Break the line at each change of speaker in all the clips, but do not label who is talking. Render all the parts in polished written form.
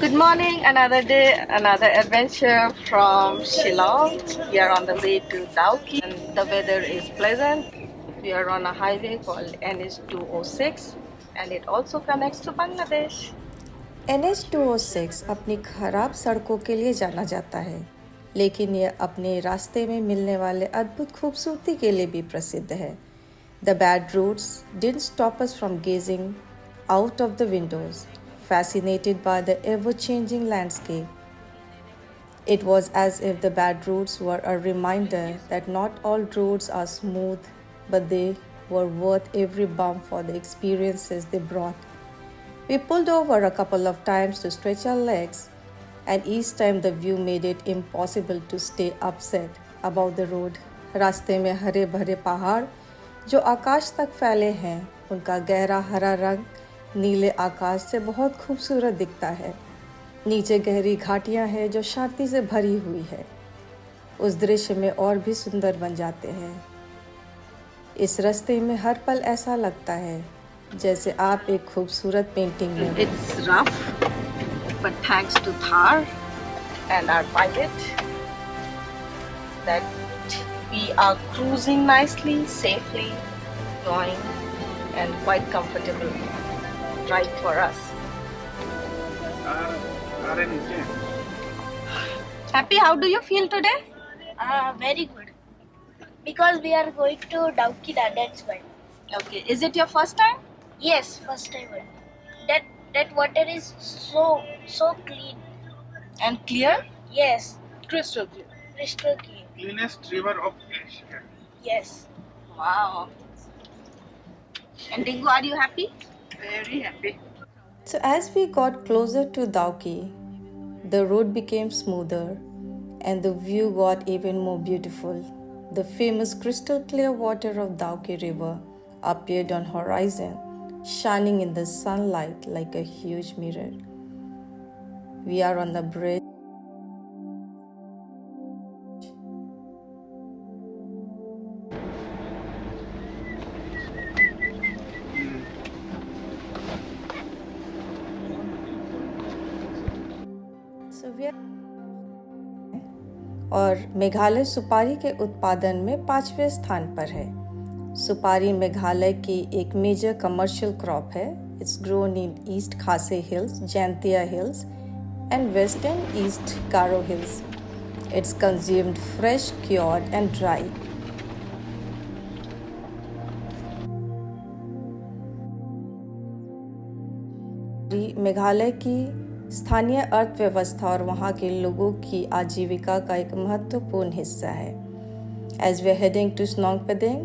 Good morning, another day, another adventure from Shillong. We are on the way to Dauki and the weather is pleasant. We are on a highway called NH206 and it also connects to Bangladesh.
NH206 अपनी खराब सड़कों के लिए जाना जाता है, लेकिन यह अपने रास्ते में मिलने वाले अद्भुत खूबसूरती के लिए भी प्रसिद्ध है. The bad roads didn't stop us from gazing out of the windows, fascinated by the ever-changing landscape. It was as if the bad roads were a reminder that not all roads are smooth, but they were worth every bump for the experiences they brought. We pulled over a couple of times to stretch our legs, and each time the view made it impossible to stay upset about the road. रास्ते में हरे भरे पहाड़ जो आकाश तक फैले हैं, उनका गहरा हरा रंग नीले आकाश से बहुत खूबसूरत दिखता है. नीचे गहरी घाटियां हैं जो शांति से भरी हुई है. उस दृश्य में और भी सुंदर बन जाते हैं. इस रास्ते में हर पल ऐसा लगता है जैसे आप एक खूबसूरत पेंटिंग में.
It's rough, but thanks to Thar and our pilot that we are cruising nicely, safely, going and quite comfortable ride for us. Happy, how do you feel today?
Very good. Because we are going to Daukida, that's why.
Okay, is it your first time?
Yes, first time. That water is so clean.
And clear?
Yes,
Crystal clear.
crystal clean.
Cleanest river of Asia.
Yes.
Wow. And Dingo, are you happy?
Very happy.
So as we got closer to Dauki, the road became smoother and the view got even more beautiful. The famous crystal clear water of Dauki River appeared on horizon, shining in the sunlight like a huge mirror. We are on the bridge. So we are और मेघालय सुपारी के उत्पादन में 5वें स्थान पर है. सुपारी मेघालय की एक मेजर कमर्शियल क्रॉप है. It's grown in East Khasi Hills, Jaintia Hills and West and East Garo Hills. It's consumed fresh, cured and dry. Meghalaya की स्थानीय अर्थव्यवस्था और वहाँ के लोगों की आजीविका का एक महत्वपूर्ण हिस्सा है. As we are heading to Snongpedeng,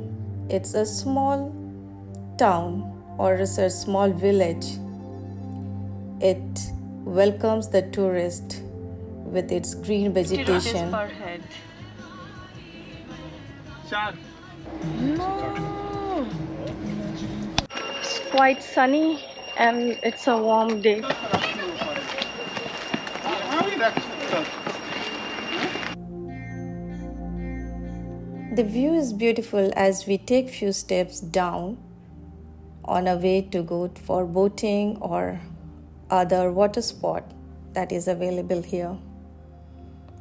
it's a small town or a small village. It welcomes the tourist with its green vegetation.
Per head.
Shark.
No. It's quite sunny and it's a warm day.
The view is beautiful as we take few steps down on a way to go for boating or other water sport that is available here.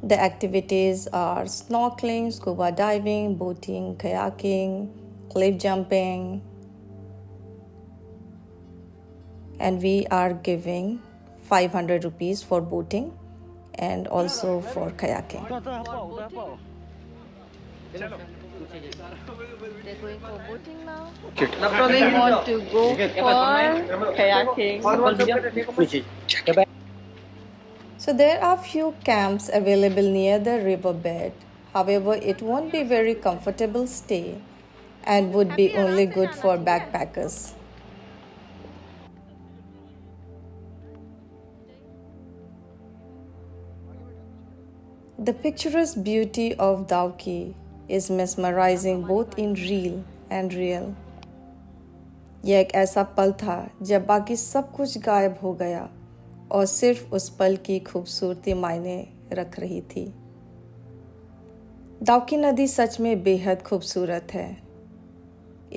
The activities are snorkeling, scuba diving, boating, kayaking, cliff jumping, and we are giving 500 rupees for boating and also for kayaking.
They're going for boating now. They want to go for kayaking.
So there are few camps available near the riverbed. However, it won't be very comfortable stay and would be only good for backpackers. The picturesque beauty of Dauki is mesmerizing both in real and real. यह एक ऐसा पल था जब बाकी सब कुछ गायब हो गया और सिर्फ उस पल की खूबसूरती मायने रख रही थी. दाउकी नदी सच में बेहद खूबसूरत है.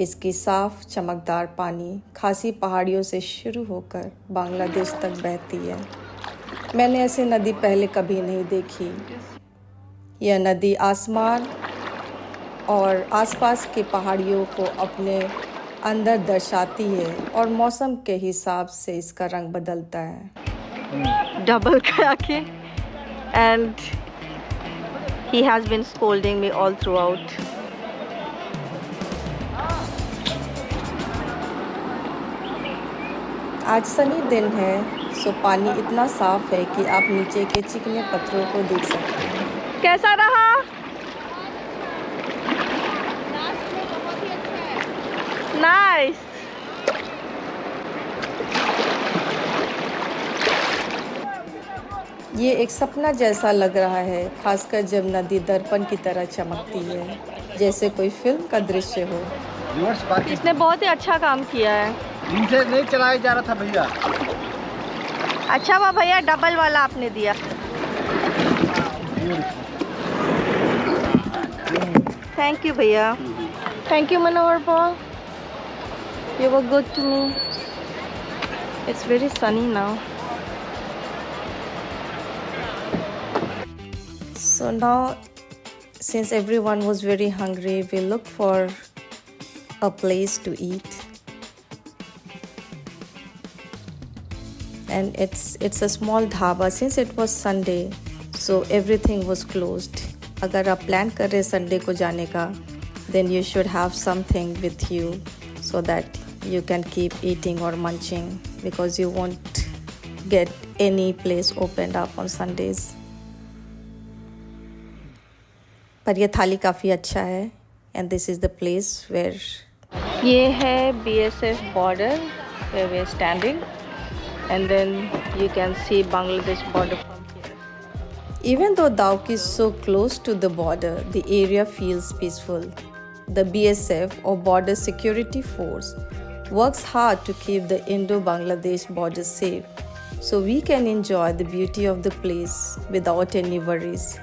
इसकी साफ चमकदार पानी खासी पहाड़ियों से शुरू होकर बांग्लादेश तक बहती है. मैंने ऐसी नदी पहले कभी नहीं देखी। यह नदी आसमान और आसपास के पहाड़ियों को अपने अंदर दर्शाती है और मौसम के हिसाब से इसका रंग बदलता है।
Double kayaking, and he has been scolding me all throughout.
आज सनी दिन है, सो पानी इतना साफ है कि आप नीचे के चिकने पत्थरों को देख सकते हैं।
कैसा रहा? Nice.
ये एक सपना जैसा लग रहा है, खासकर जब नदी दर्पण की तरह चमकती है, जैसे कोई फिल्म का दृश्य हो।
रिवर्स पार्किंग
इसने बहुत ही अच्छा काम किया है।
इनसे नहीं चलाया जा रहा था भैया।
अच्छा हुआ भैया डबल वाला आपने दिया। थैंक यू भैया। Thank you Manohar Paul. You were good to me. It's very sunny now.
So now, since everyone was very hungry, we looked for a place to eat. And it's a small dhaba. Since it was Sunday, so everything was closed. अगर आप plan कर रहे Sunday को जाने का, then you should have something with you so that you can keep eating or munching, because you won't get any place opened up on Sundays. पर ये थाली काफ़ी अच्छा है, and this is the place where
ये है BSF border where we are standing, and then you can see Bangladesh border from here.
even though Dawki is so close to the border, the area feels peaceful. The BSF or Border Security Force works hard to keep the Indo-Bangladesh border safe, so we can enjoy the beauty of the place without any worries.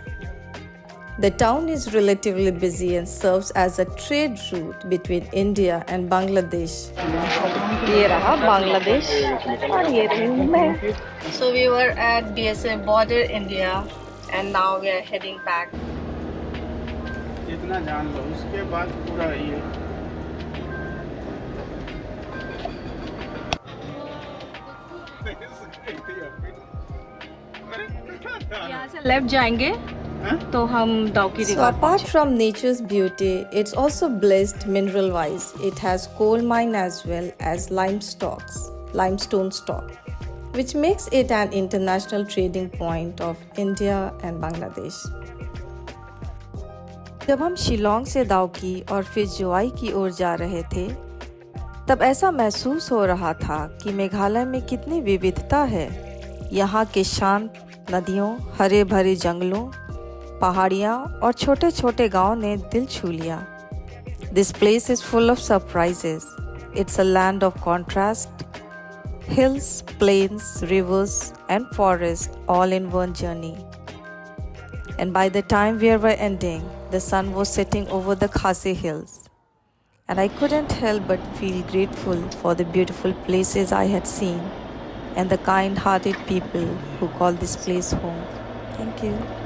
The town is relatively busy and serves as a trade route between India and Bangladesh.
ये रहा बांग्लादेश और ये रही मैं। So we were at BSF border India, and now we are heading back.
इतना जान लो उसके बाद पूरा ये
यहाँ से लेफ्ट जाएंगे तो हम Dawki
So
river
apart from nature's beauty, it's also blessed mineral-wise. It has coal mine as well as limestone stock, which makes it an international trading point of India and Bangladesh. जब हम शिलोंग से दाउकी और फिर जोआई की ओर जा रहे थे, तब ऐसा महसूस हो रहा था कि मेघालय में कितनी विविधता है। यहाँ के शांत नदियों, हरे भरे जंगलों, पहाड़ियाँ और छोटे छोटे गांव ने दिल छू लिया। This place is full of surprises. It's a land of contrast. Hills, plains, rivers and forests all in one journey. And by the time we were ending, the sun was setting over the Khasi Hills. And I couldn't help but feel grateful for the beautiful places I had seen and the kind-hearted people who call this place home. Thank you.